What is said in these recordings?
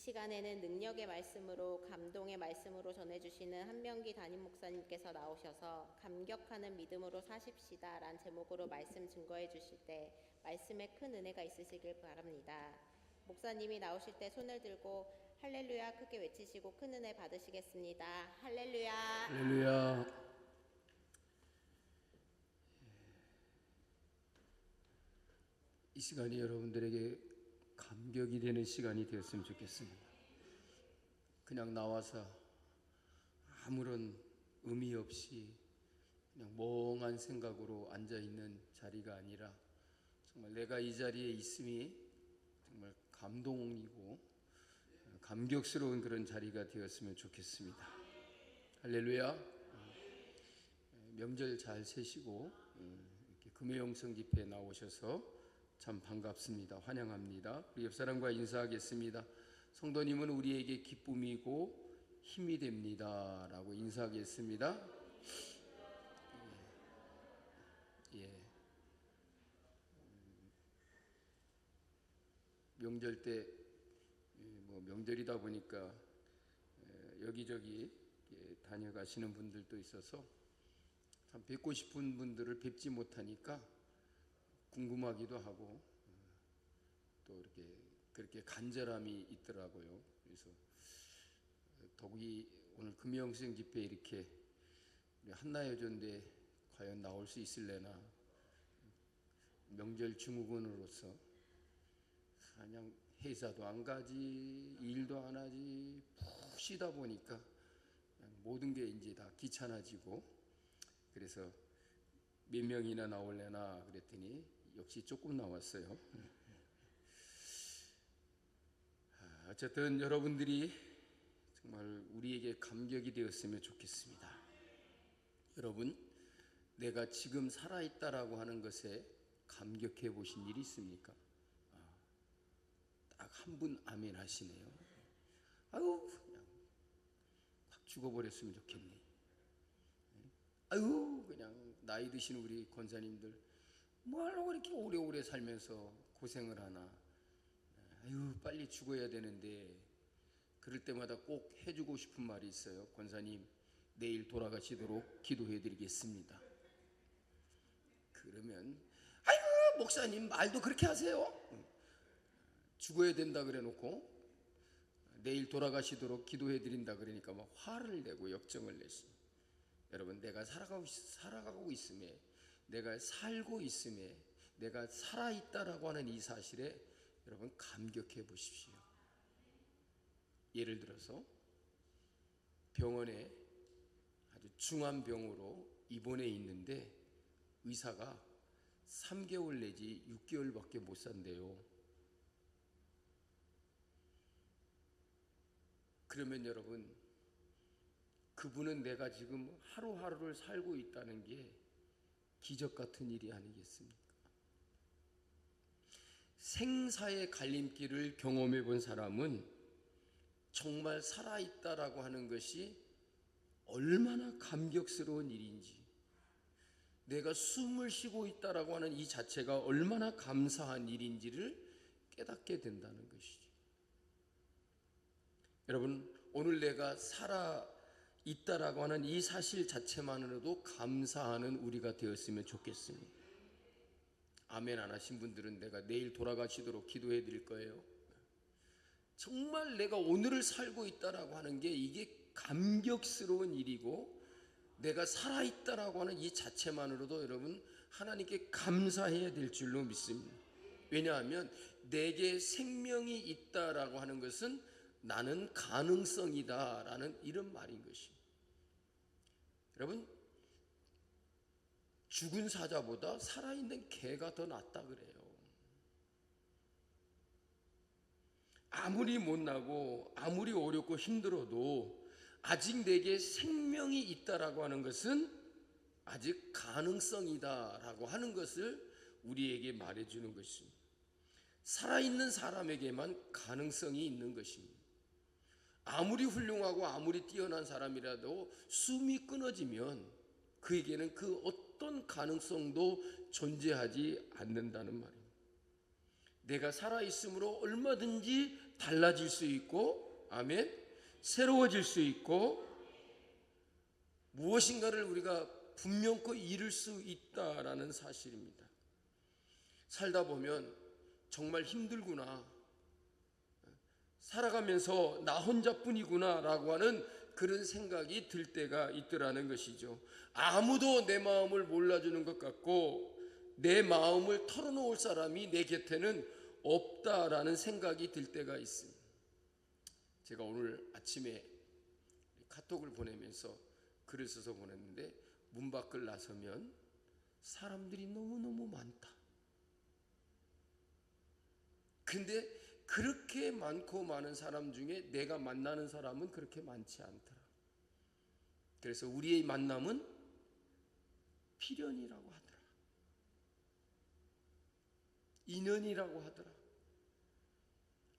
시간에는 능력의 말씀으로 감동의 말씀으로 전해주시는 한명기 담임 목사님께서 나오셔서 감격하는 믿음으로 사십시다 란 제목으로 말씀 증거해 주실 때 말씀에 큰 은혜가 있으시길 바랍니다. 목사님이 나오실 때 손을 들고 할렐루야 크게 외치시고 큰 은혜 받으시겠습니다. 할렐루야. 할렐루야. 이 시간이 여러분들에게 감격이 되는 시간이 되었으면 좋겠습니다. 그냥 나와서 아무런 의미 없이 그냥 멍한 생각으로 앉아있는 자리가 아니라 정말 내가 이 자리에 있음이 정말 감동이고 감격스러운 그런 자리가 되었으면 좋겠습니다. 할렐루야. 명절 잘 세시고 이렇게 금요영성 집회에 나오셔서 참 반갑습니다. 환영합니다. 우리 옆사람과 인사하겠습니다. 성도님은 우리에게 기쁨이고 힘이 됩니다 라고 인사하겠습니다. 명절 때 명절이다 보니까 여기저기 다녀가시는 분들도 있어서 참 뵙고 싶은 분들을 뵙지 못하니까 궁금하기도 하고 또 이렇게 그렇게 간절함이 있더라고요. 그래서 더욱이 오늘 금요영성 집회 이렇게 한나여전대 과연 나올 수 있을래나 명절 증후군으로서 그냥 회사도 안 가지 일도 안 하지 푹 쉬다 보니까 모든 게 이제 다 귀찮아지고 그래서 몇 명이나 나올래나 그랬더니 역시 조금 나왔어요. 어쨌든 여러분들이 정말 우리에게 감격이 되었으면 좋겠습니다. 여러분, 내가 지금 살아있다라고 하는 것에 감격해 보신 일이 있습니까? 딱 한 분 아멘 하시네요. 아유, 그냥 확 죽어버렸으면 좋겠네. 아유, 그냥 나이 드신 우리 권사님들 뭐하려고 이렇게 오래오래 살면서 고생을 하나. 아유, 빨리 죽어야 되는데. 그럴 때마다 꼭 해주고 싶은 말이 있어요. 권사님, 내일 돌아가시도록 기도해 드리겠습니다. 그러면 아이고 목사님 말도 그렇게 하세요? 죽어야 된다 그래 놓고 내일 돌아가시도록 기도해 드린다 그러니까 막 화를 내고 역정을 내시. 여러분, 내가 살아가고 있음에, 내가 살고 있음에, 내가 살아있다라고 하는 이 사실에 여러분 감격해 보십시오. 예를 들어서 병원에 아주 중한 병으로 입원해 있는데 의사가 3개월 내지 6개월밖에 못 산대요. 그러면 여러분, 그분은 내가 지금 하루하루를 살고 있다는 게 기적 같은 일이 아니겠습니까? 생사의 갈림길을 경험해 본 사람은 정말 살아있다라고 하는 것이 얼마나 감격스러운 일인지, 내가 숨을 쉬고 있다라고 하는 이 자체가 얼마나 감사한 일인지를 깨닫게 된다는 것이죠. 여러분, 오늘 내가 살아있다라고 하는 이 사실 자체만으로도 감사하는 우리가 되었으면 좋겠습니다. 아멘 안 하신 분들은 내가 내일 돌아가시도록 기도해 드릴 거예요. 정말 내가 오늘을 살고 있다라고 하는 게 이게 감격스러운 일이고, 내가 살아있다라고 하는 이 자체만으로도 여러분 하나님께 감사해야 될 줄로 믿습니다. 왜냐하면 내게 생명이 있다라고 하는 것은 나는 가능성이다 라는 이런 말인 것입니다. 여러분, 죽은 사자보다 살아있는 개가 더 낫다 그래요. 아무리 못나고 아무리 어렵고 힘들어도 아직 내게 생명이 있다라고 하는 것은 아직 가능성이다라고 하는 것을 우리에게 말해주는 것입니다. 살아있는 사람에게만 가능성이 있는 것입니다. 아무리 훌륭하고 아무리 뛰어난 사람이라도 숨이 끊어지면 그에게는 그 어떤 가능성도 존재하지 않는다는 말입니다. 내가 살아있으므로 얼마든지 달라질 수 있고, 아멘, 새로워질 수 있고, 무엇인가를 우리가 분명코 이룰 수 있다라는 사실입니다. 살다 보면 정말 힘들구나, 살아가면서 나 혼자뿐이구나 라고 하는 그런 생각이 들 때가 있더라는 것이죠. 아무도 내 마음을 몰라주는 것 같고 내 마음을 털어놓을 사람이 내 곁에는 없다라는 생각이 들 때가 있습니다. 제가 오늘 아침에 카톡을 보내면서 글을 써서 보냈는데, 문 밖을 나서면 사람들이 너무너무 많다. 근데 그렇게 많고 많은 사람 중에 내가 만나는 사람은 그렇게 많지 않더라. 그래서 우리의 만남은 필연이라고 하더라. 인연이라고 하더라.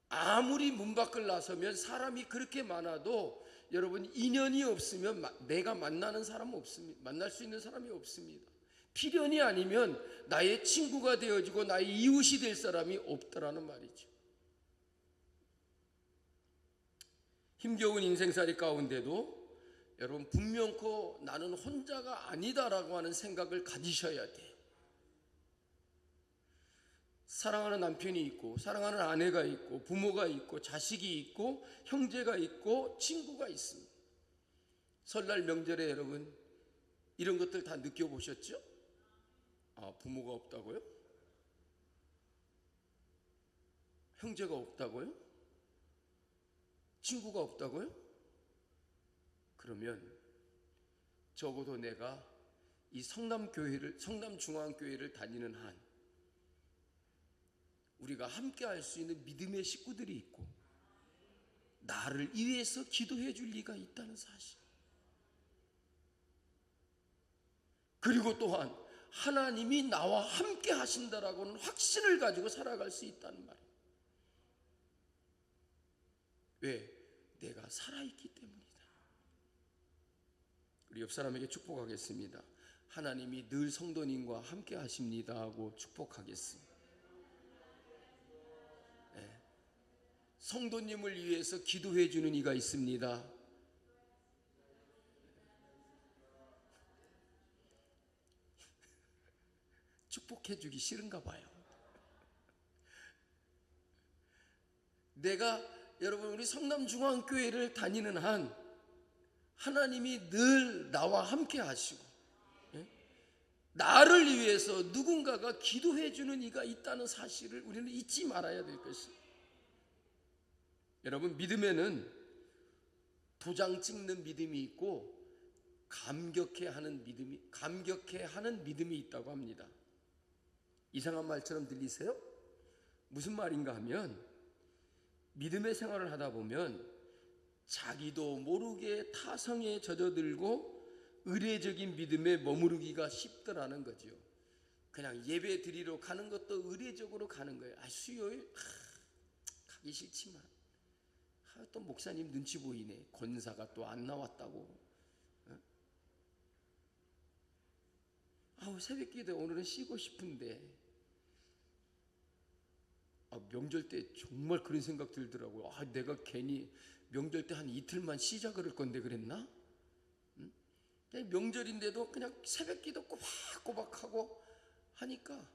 아무리 문 밖을 나서면 사람이 그렇게 많아도 여러분, 인연이 없으면 내가 만나는 사람은 없습니다. 만날 수 있는 사람이 없습니다. 필연이 아니면 나의 친구가 되어지고 나의 이웃이 될 사람이 없더라는 말이죠. 힘겨운 인생살이 가운데도 여러분, 분명코 나는 혼자가 아니다라고 하는 생각을 가지셔야 돼요. 사랑하는 남편이 있고, 사랑하는 아내가 있고, 부모가 있고, 자식이 있고, 형제가 있고, 친구가 있습니다. 설날 명절에 여러분, 이런 것들 다 느껴보셨죠? 부모가 없다고요? 형제가 없다고요? 친구가 없다고요? 그러면 적어도 내가 이 성남중앙교회를 다니는 한 우리가 함께 할 수 있는 믿음의 식구들이 있고, 나를 위해서 기도해 줄 리가 있다는 사실, 그리고 또한 하나님이 나와 함께 하신다라고는 확신을 가지고 살아갈 수 있다는 말이에요. 왜? 내가 살아있기 때문이다. 우리 옆 사람에게 축복하겠습니다. 하나님이 늘 성도님과 함께 하십니다 하고 축복하겠습니다. 성도님을 위해서 기도해 주는 이가 있습니다. 축복해 주기 싫은가 봐요. 내가 여러분, 우리 성남중앙교회를 다니는 한 하나님이 늘 나와 함께 하시고, 나를 위해서 누군가가 기도해 주는 이가 있다는 사실을 우리는 잊지 말아야 될 것입니다. 여러분, 믿음에는 도장 찍는 믿음이 있고 감격해 하는 믿음이 있다고 합니다. 이상한 말처럼 들리세요? 무슨 말인가 하면, 믿음의 생활을 하다 보면 자기도 모르게 타성에 젖어들고 의례적인 믿음에 머무르기가 쉽더라는 거죠. 그냥 예배 드리러 가는 것도 의례적으로 가는 거예요. 수요일 가기 싫지만, 또 목사님 눈치 보이네, 권사가 또 안 나왔다고. 새벽기도 오늘은 쉬고 싶은데. 명절 때 정말 그런 생각 들더라고요. 내가 괜히 명절 때 한 이틀만 쉬자 그럴 건데 그랬나? 명절인데도 그냥 새벽기도 꼬박꼬박하고 하니까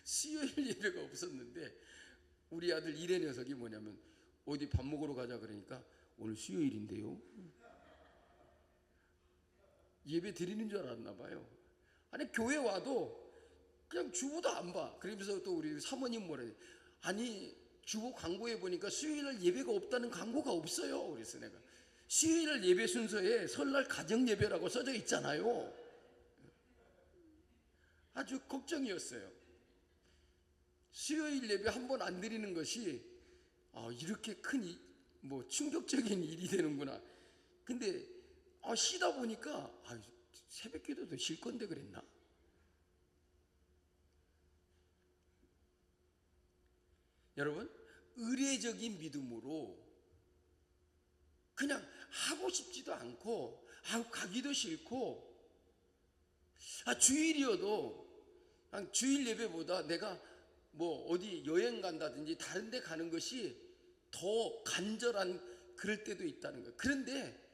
수요일 예배가 없었는데, 우리 아들 일의 녀석이 뭐냐면, 어디 밥 먹으러 가자 그러니까 오늘 수요일인데요. 예배 드리는 줄 알았나 봐요. 아니, 교회 와도 그냥 주보도 안 봐. 그러면서 또 우리 사모님 뭐래, 주보 광고에 보니까 수요일날 예배가 없다는 광고가 없어요. 그래서 내가 수요일날 예배 순서에 설날 가정 예배라고 써져 있잖아요. 아주 걱정이었어요. 수요일 예배 한 번 안 드리는 것이 이렇게 큰 충격적인 일이 되는구나. 근데 쉬다 보니까 새벽 기도도 쉴 건데 그랬나? 여러분, 의례적인 믿음으로 그냥 하고 싶지도 않고 가기도 싫고, 주일이어도 주일 예배보다 내가 뭐 어디 여행 간다든지 다른 데 가는 것이 더 간절한 그럴 때도 있다는 거예요. 그런데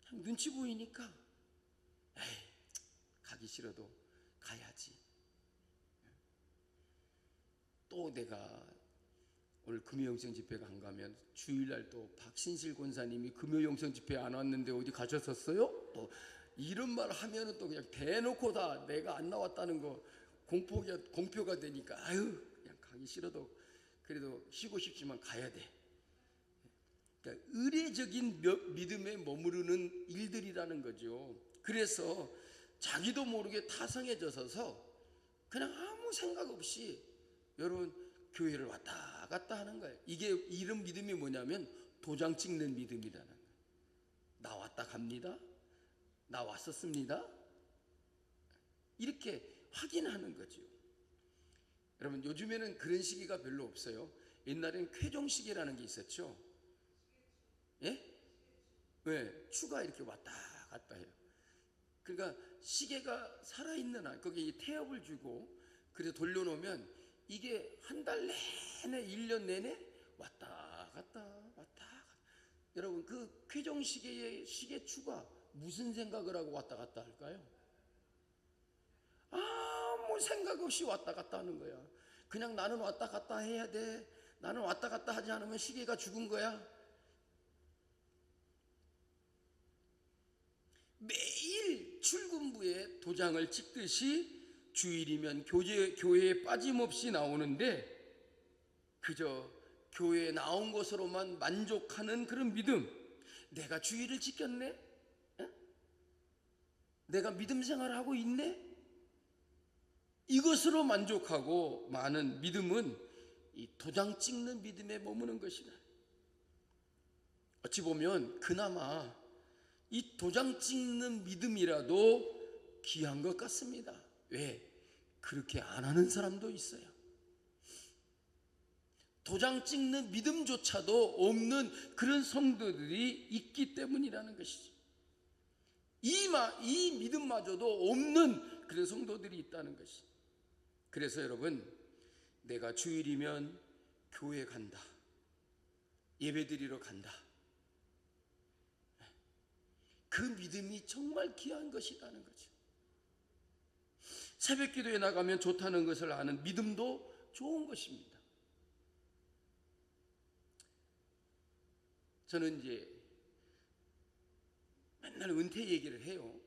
그냥 눈치 보이니까 가기 싫어도 가야지. 또 내가 오늘 금요영성 집회가 안 가면 주일날 또 박신실 권사님이 금요영성 집회 안 왔는데 어디 가셨었어요? 또 이런 말 하면은 또 그냥 대놓고 다 내가 안 나왔다는 거 공표가 되니까 아유 그냥 가기 싫어도 그래도 쉬고 싶지만 가야 돼. 그러니까 의례적인 믿음에 머무르는 일들이라는 거죠. 그래서 자기도 모르게 타성해져서 그냥 아무 생각 없이 여러분 교회를 왔다 갔다 하는 거예요. 이게 이런 믿음이 뭐냐면 도장 찍는 믿음이라는 거예요. 나 왔다 갑니다. 나 왔었습니다. 이렇게 확인하는 거죠. 여러분 요즘에는 그런 시기가 별로 없어요. 옛날에는 쾌종시계라는 게 있었죠. 예? 왜? 추가 이렇게 왔다 갔다 해요. 그러니까 시계가 살아있는 한 거기에 태엽을 주고 그래서 돌려놓으면 이게 한 달 내내 1년 내내 왔다 갔다 왔다 갔다. 여러분 그 쾌종시계의 시계추가 무슨 생각을 하고 왔다 갔다 할까요? 아무 생각 없이 왔다 갔다 하는 거야. 그냥 나는 왔다 갔다 해야 돼. 나는 왔다 갔다 하지 않으면 시계가 죽은 거야. 매일 출근부에 도장을 찍듯이 주일이면 교회에 빠짐없이 나오는데 그저 교회에 나온 것으로만 만족하는 그런 믿음. 내가 주일을 지켰네? 에? 내가 믿음 생활을 하고 있네? 이것으로 만족하고 많은 믿음은 이 도장 찍는 믿음에 머무는 것이다. 어찌 보면 그나마 이 도장 찍는 믿음이라도 귀한 것 같습니다. 왜? 그렇게 안 하는 사람도 있어요. 도장 찍는 믿음조차도 없는 그런 성도들이 있기 때문이라는 것이죠. 이 믿음마저도 없는 그런 성도들이 있다는 것이죠. 그래서 여러분, 내가 주일이면 교회 간다. 예배드리러 간다. 그 믿음이 정말 귀한 것이라는 거죠. 새벽 기도에 나가면 좋다는 것을 아는 믿음도 좋은 것입니다. 저는 이제 맨날 은퇴 얘기를 해요.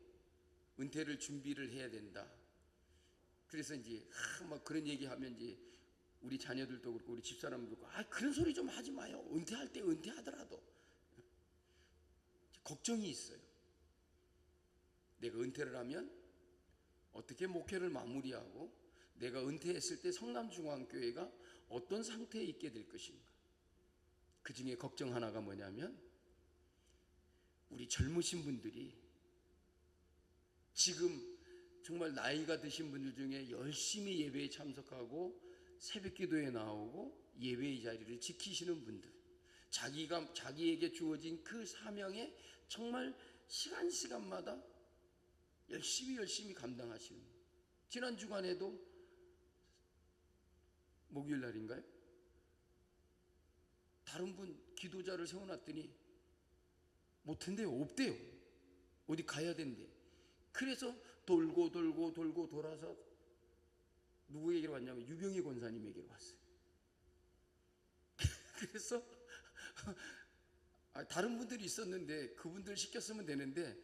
은퇴를 준비를 해야 된다. 그래서 이제 막 그런 얘기하면 이제 우리 자녀들도 그렇고 우리 집사람도 그렇고 그런 소리 좀 하지 마요. 은퇴할 때 은퇴하더라도 걱정이 있어요. 내가 은퇴를 하면 어떻게 목회를 마무리하고 내가 은퇴했을 때 성남중앙교회가 어떤 상태에 있게 될 것인가. 그 중에 걱정 하나가 뭐냐면 우리 젊으신 분들이 지금 정말 나이가 드신 분들 중에 열심히 예배에 참석하고 새벽기도에 나오고 예배의 자리를 지키시는 분들, 자기에게 주어진 그 사명에 정말 시간마다 열심히 감당하시는 분. 지난 주간에도 목요일 날인가요? 다른 분 기도자를 세워놨더니 못한대요. 없대요. 어디 가야 된대. 그래서 돌고 돌아서 누구에게로 왔냐면 유병희 권사님에게로 왔어요. 그래서 다른 분들이 있었는데 그분들 시켰으면 되는데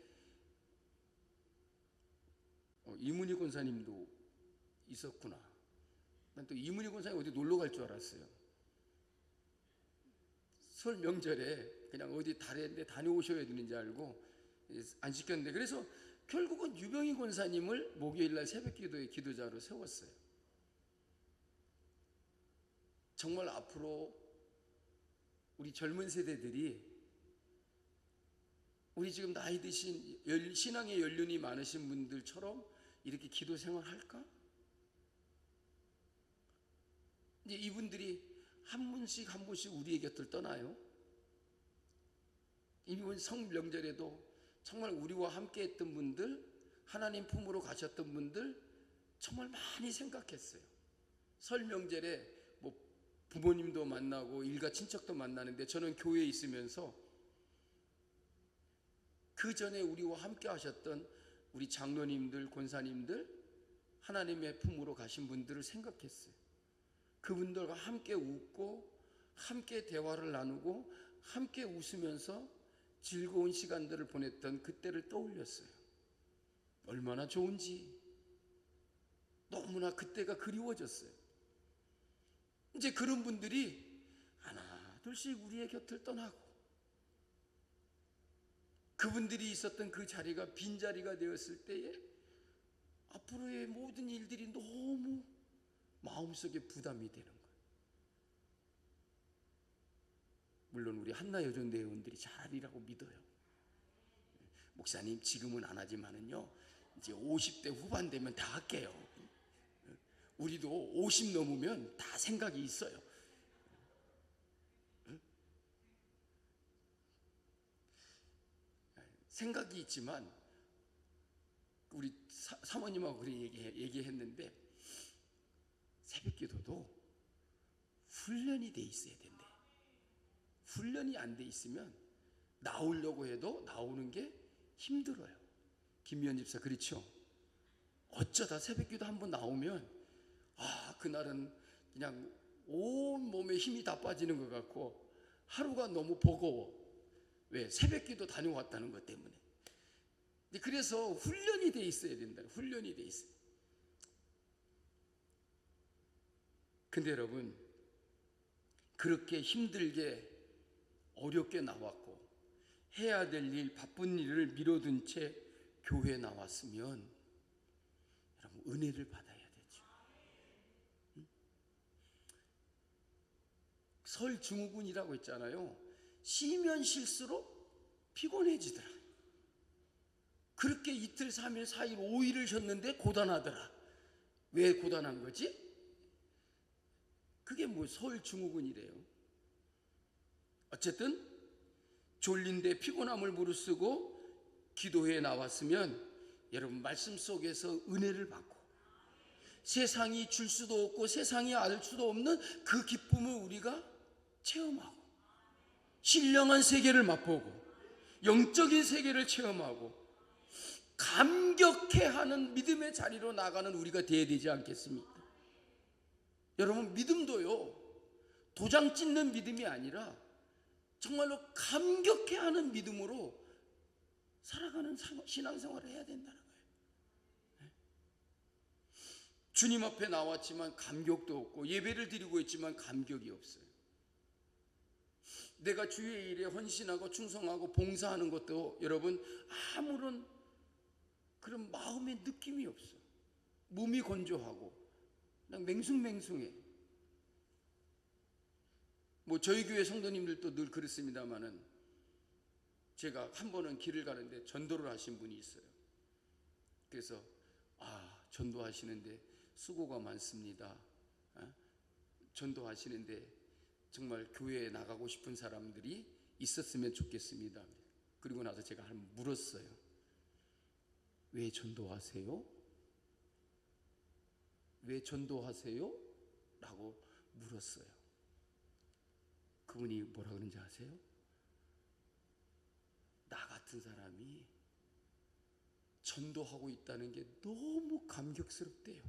이문희 권사님도 있었구나. 난 또 이문희 권사님 어디 놀러 갈 줄 알았어요. 설 명절에 그냥 어디 다른데 다녀오셔야 되는지 알고 안 시켰는데 그래서 결국은 유병희 권사님을 목요일날 새벽기도의 기도자로 세웠어요. 정말 앞으로 우리 젊은 세대들이 우리 지금 나이 드신 신앙의 연륜이 많으신 분들처럼 이렇게 기도 생활할까? 이제 이분들이 한 분씩 우리의 곁을 떠나요. 이번 성명절에도 정말 우리와 함께 했던 분들, 하나님 품으로 가셨던 분들 정말 많이 생각했어요. 설 명절에 뭐 부모님도 만나고 일가 친척도 만나는데 저는 교회에 있으면서 그 전에 우리와 함께 하셨던 우리 장로님들, 권사님들, 하나님의 품으로 가신 분들을 생각했어요. 그분들과 함께 웃고 함께 대화를 나누고 함께 웃으면서 즐거운 시간들을 보냈던 그때를 떠올렸어요. 얼마나 좋은지 너무나 그때가 그리워졌어요. 이제 그런 분들이 하나 둘씩 우리의 곁을 떠나고 그분들이 있었던 그 자리가 빈자리가 되었을 때에 앞으로의 모든 일들이 너무 마음속에 부담이 되는 거예요. 물론 우리 한나여전 대회원들이 잘하리라고 믿어요. 목사님 지금은 안 하지만은요 이제 50대 후반 되면 다 할게요. 우리도 50 넘으면 다 생각이 있어요. 생각이 있지만 우리 사모님하고 그런 얘기했는데 새벽기도도 훈련이 돼 있어야 된대. 훈련이 안 돼 있으면 나오려고 해도 나오는 게 힘들어요. 김미연 집사 그렇죠? 어쩌다 새벽기도 한번 나오면 그날은 그냥 온 몸에 힘이 다 빠지는 것 같고 하루가 너무 버거워. 왜? 새벽기도 다녀왔다는 것 때문에. 그래서 훈련이 돼 있어야 된다. 훈련이 돼 있어요. 근데 여러분 그렇게 힘들게 어렵게 나왔고 해야 될 일, 바쁜 일을 미뤄둔 채 교회에 나왔으면 여러분 은혜를 받아야 되죠. 설 증후군이라고 했잖아요. 쉬면 쉴수록 피곤해지더라. 그렇게 이틀, 3일, 4일, 5일을 쉬었는데 고단하더라. 왜 고단한 거지? 그게 뭐 설 증후군이래요. 어쨌든 졸린데 피곤함을 무릅쓰고 기도회에 나왔으면 여러분 말씀 속에서 은혜를 받고 세상이 줄 수도 없고 세상이 알 수도 없는 그 기쁨을 우리가 체험하고 신령한 세계를 맛보고 영적인 세계를 체험하고 감격해하는 믿음의 자리로 나가는 우리가 되어야 되지 않겠습니까? 여러분 믿음도요 도장 찍는 믿음이 아니라 정말로 감격해하는 믿음으로 살아가는 신앙생활을 해야 된다는 거예요. 주님 앞에 나왔지만 감격도 없고 예배를 드리고 있지만 감격이 없어요. 내가 주의 일에 헌신하고 충성하고 봉사하는 것도 여러분 아무런 그런 마음의 느낌이 없어. 몸이 건조하고 그냥 맹숭맹숭해. 뭐 저희 교회 성도님들도 늘 그렇습니다만은 제가 한 번은 길을 가는데 전도를 하신 분이 있어요. 그래서 전도하시는데 수고가 많습니다. 전도하시는데 정말 교회에 나가고 싶은 사람들이 있었으면 좋겠습니다. 그리고 나서 제가 물었어요. 왜 전도하세요? 왜 전도하세요? 라고 물었어요. 그분이 뭐라 그런지 아세요? 나 같은 사람이 전도하고 있다는 게 너무 감격스럽대요.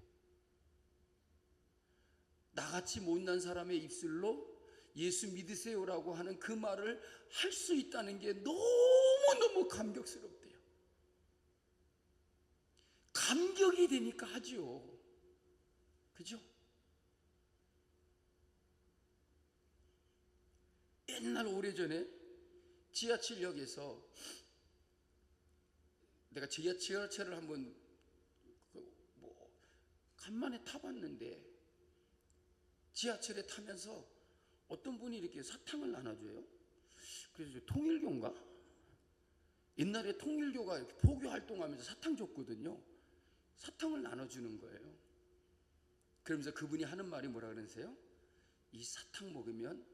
나같이 못난 사람의 입술로 예수 믿으세요라고 하는 그 말을 할 수 있다는 게 너무너무 감격스럽대요. 감격이 되니까 하지요. 그죠? 옛날 오래전에 지하철역에서 내가 지하철을 한번 간만에 타봤는데 지하철에 타면서 어떤 분이 이렇게 사탕을 나눠줘요. 그래서 통일교인가? 옛날에 통일교가 이렇게 포교 활동하면서 사탕 줬거든요. 사탕을 나눠주는 거예요. 그러면서 그분이 하는 말이 뭐라 그러세요? 이 사탕 먹으면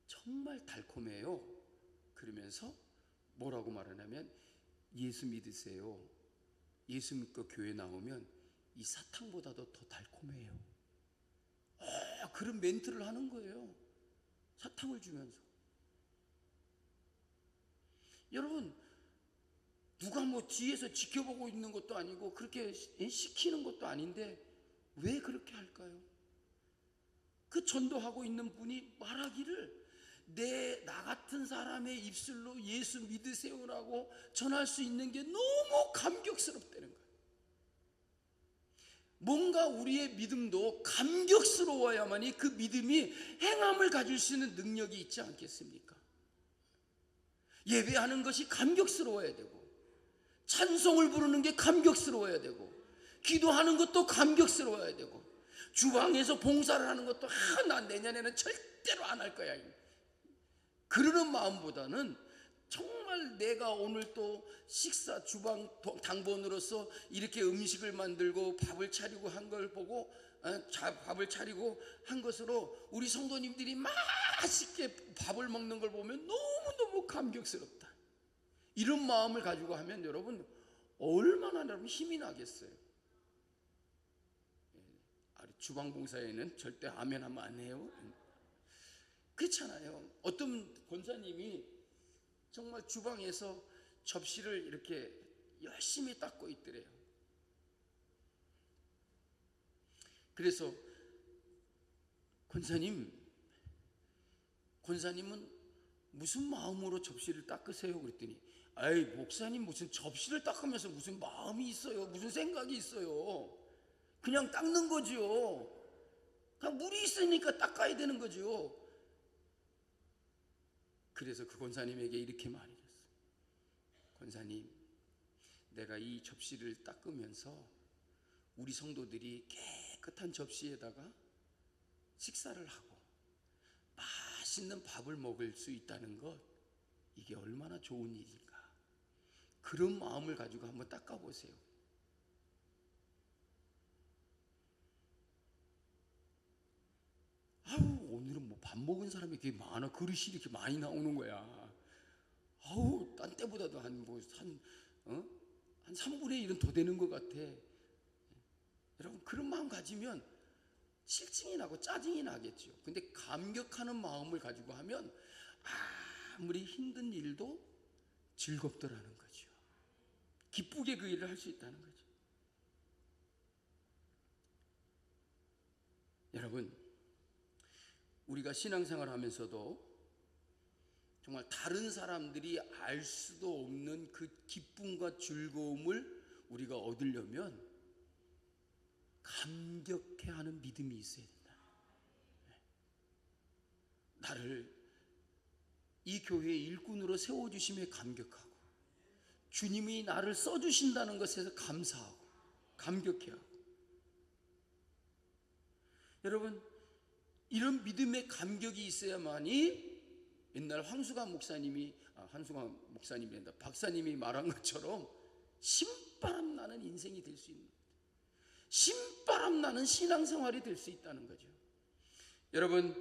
정말 달콤해요. 그러면서 뭐라고 말하냐면 예수 믿으세요. 예수 믿고 교회 나오면 이 사탕보다도 더 달콤해요. 그런 멘트를 하는 거예요. 사탕을 주면서. 여러분, 누가 뭐 뒤에서 지켜보고 있는 것도 아니고 그렇게 시키는 것도 아닌데 왜 그렇게 할까요? 그 전도하고 있는 분이 말하기를 나 같은 사람의 입술로 예수 믿으세요라고 전할 수 있는 게 너무 감격스럽다는 거예요. 뭔가 우리의 믿음도 감격스러워야만이 그 믿음이 행함을 가질 수 있는 능력이 있지 않겠습니까? 예배하는 것이 감격스러워야 되고, 찬송을 부르는 게 감격스러워야 되고, 기도하는 것도 감격스러워야 되고, 주방에서 봉사를 하는 것도 난 내년에는 절대로 안 할 거야, 그러는 마음보다는 정말 내가 오늘 또 식사 주방 당번으로서 이렇게 음식을 만들고 밥을 차리고 한 걸 보고, 밥을 차리고 한 것으로 우리 성도님들이 맛있게 밥을 먹는 걸 보면 너무너무 감격스럽다. 이런 마음을 가지고 하면 여러분 얼마나 여러분 힘이 나겠어요. 주방 봉사에는 절대 아멘 하면 안 해요. 그렇잖아요. 어떤 권사님이 정말 주방에서 접시를 이렇게 열심히 닦고 있더래요. 그래서 권사님은 무슨 마음으로 접시를 닦으세요? 그랬더니 아이 목사님 무슨 접시를 닦으면서 무슨 마음이 있어요? 무슨 생각이 있어요? 그냥 닦는 거죠. 그냥 물이 있으니까 닦아야 되는 거죠. 그래서 그 권사님에게 이렇게 말해줬어요. 권사님, 내가 이 접시를 닦으면서 우리 성도들이 깨끗한 접시에다가 식사를 하고 맛있는 밥을 먹을 수 있다는 것, 이게 얼마나 좋은 일인가. 그런 마음을 가지고 한번 닦아보세요. 오늘은 뭐 밥 먹은 사람이 이렇게 많아, 그릇이 이렇게 많이 나오는 거야. 딴 때보다도 한 3분의 1은 더 되는 것 같아. 여러분, 그런 마음 가지면 실증이 나고 짜증이 나겠죠. 근데 감격하는 마음을 가지고 하면 아무리 힘든 일도 즐겁더라는 거죠. 기쁘게 그 일을 할 수 있다는 거죠. 여러분, 우리가 신앙생활 하면서도 정말 다른 사람들이 알 수도 없는 그 기쁨과 즐거움을 우리가 얻으려면 감격해하는 믿음이 있어야 된다. 나를 이 교회의 일꾼으로 세워주심에 감격하고, 주님이 나를 써주신다는 것에서 감사하고 감격해하고. 여러분, 이런 믿음의 감격이 있어야만이 옛날 황수강 목사님이 박사님이 말한 것처럼 신바람 나는 인생이 될 수 있는, 신바람 나는 신앙생활이 될 수 있다는 거죠. 여러분,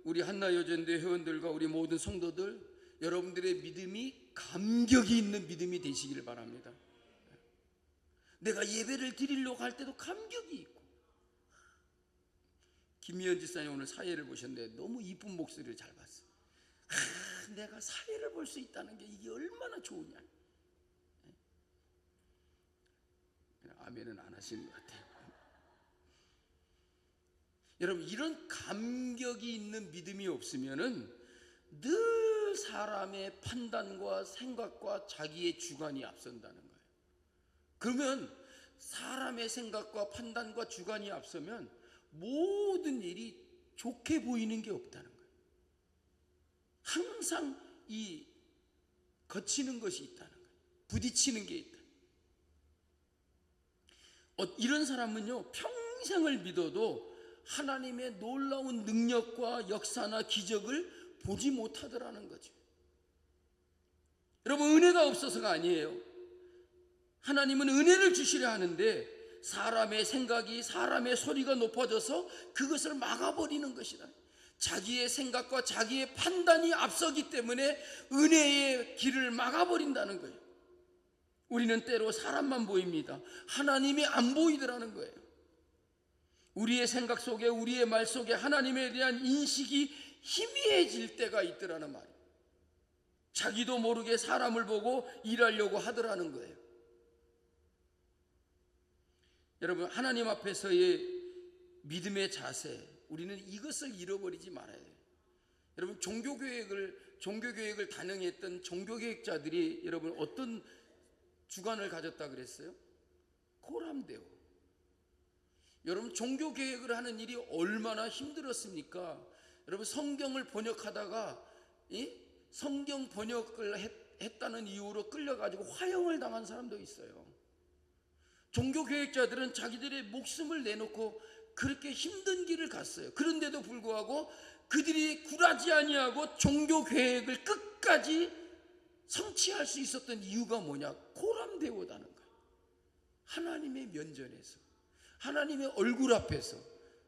우리 한나여전대 회원들과 우리 모든 성도들, 여러분들의 믿음이 감격이 있는 믿음이 되시기를 바랍니다. 내가 예배를 드리려고 할 때도 감격이 있고. 김미연 지사님 오늘 사회를 보셨는데 너무 이쁜 목소리를 잘 봤어요. 내가 사회를 볼 수 있다는 게 이게 얼마나 좋으냐. 아멘은 안 하시는 것 같아요. 여러분, 이런 감격이 있는 믿음이 없으면은 늘 사람의 판단과 생각과 자기의 주관이 앞선다는 거예요. 그러면 사람의 생각과 판단과 주관이 앞서면 모든 일이 좋게 보이는 게 없다는 거예요. 항상 거치는 것이 있다는 거예요. 부딪히는 게 있다. 이런 사람은요, 평생을 믿어도 하나님의 놀라운 능력과 역사나 기적을 보지 못하더라는 거죠. 여러분, 은혜가 없어서가 아니에요. 하나님은 은혜를 주시려 하는데 사람의 생각이, 사람의 소리가 높아져서 그것을 막아버리는 것이다. 자기의 생각과 자기의 판단이 앞서기 때문에 은혜의 길을 막아버린다는 거예요. 우리는 때로 사람만 보입니다. 하나님이 안 보이더라는 거예요. 우리의 생각 속에, 우리의 말 속에 하나님에 대한 인식이 희미해질 때가 있더라는 말이에요. 자기도 모르게 사람을 보고 일하려고 하더라는 거예요. 여러분, 하나님 앞에서의 믿음의 자세, 우리는 이것을 잃어버리지 말아야 돼요. 여러분, 종교교육을 단행했던 종교개혁자들이 여러분 어떤 주관을 가졌다 그랬어요? 코람데오. 여러분, 종교개혁을 하는 일이 얼마나 힘들었습니까? 여러분, 성경을 번역하다가 성경 번역을 했다는 이유로 끌려가지고 화형을 당한 사람도 있어요. 종교개혁자들은 자기들의 목숨을 내놓고 그렇게 힘든 길을 갔어요. 그런데도 불구하고 그들이 굴하지 아니하고 종교개혁을 끝까지 성취할 수 있었던 이유가 뭐냐? 코람데오다는 거예요. 하나님의 면전에서, 하나님의 얼굴 앞에서,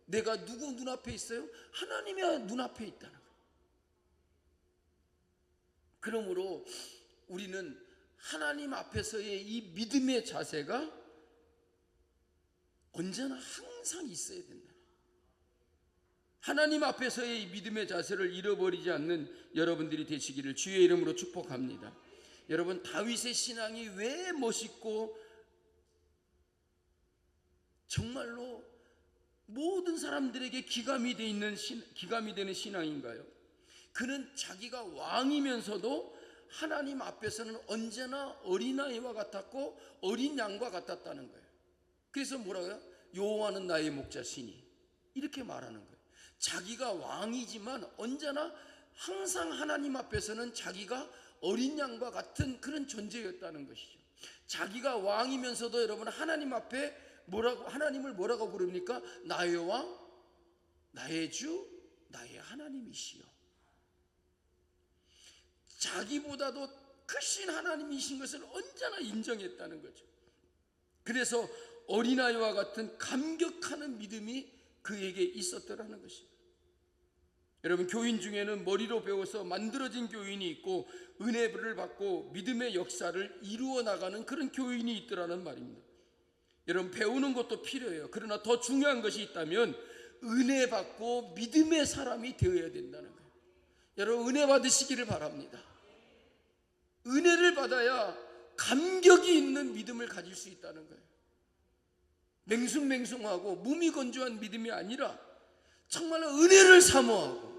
내가 누구 눈앞에 있어요? 하나님의 눈앞에 있다는 거예요. 그러므로 우리는 하나님 앞에서의 이 믿음의 자세가 언제나 항상 있어야 된다. 하나님 앞에서의 이 믿음의 자세를 잃어버리지 않는 여러분들이 되시기를 주의 이름으로 축복합니다. 여러분, 다윗의 신앙이 왜 멋있고 정말로 모든 사람들에게 기감이 되는 신앙인가요? 그는 자기가 왕이면서도 하나님 앞에서는 언제나 어린아이와 같았고 어린 양과 같았다는 거예요. 그래서 뭐라고요? 여호와는 나의 목자시니, 이렇게 말하는 거예요. 자기가 왕이지만 언제나 항상 하나님 앞에서는 자기가 어린 양과 같은 그런 존재였다는 것이죠. 자기가 왕이면서도 여러분, 하나님 앞에 하나님을 뭐라고 부릅니까? 나의 왕, 나의 주, 나의 하나님이시여. 자기보다도 크신 하나님이신 것을 언제나 인정했다는 거죠. 그래서 어린아이와 같은 감격하는 믿음이 그에게 있었더라는 것입니다. 여러분, 교인 중에는 머리로 배워서 만들어진 교인이 있고 은혜를 받고 믿음의 역사를 이루어 나가는 그런 교인이 있더라는 말입니다. 여러분, 배우는 것도 필요해요. 그러나 더 중요한 것이 있다면 은혜 받고 믿음의 사람이 되어야 된다는 거예요. 여러분, 은혜 받으시기를 바랍니다. 은혜를 받아야 감격이 있는 믿음을 가질 수 있다는 거예요. 맹숭맹숭하고 무미건조한 믿음이 아니라 정말 은혜를 사모하고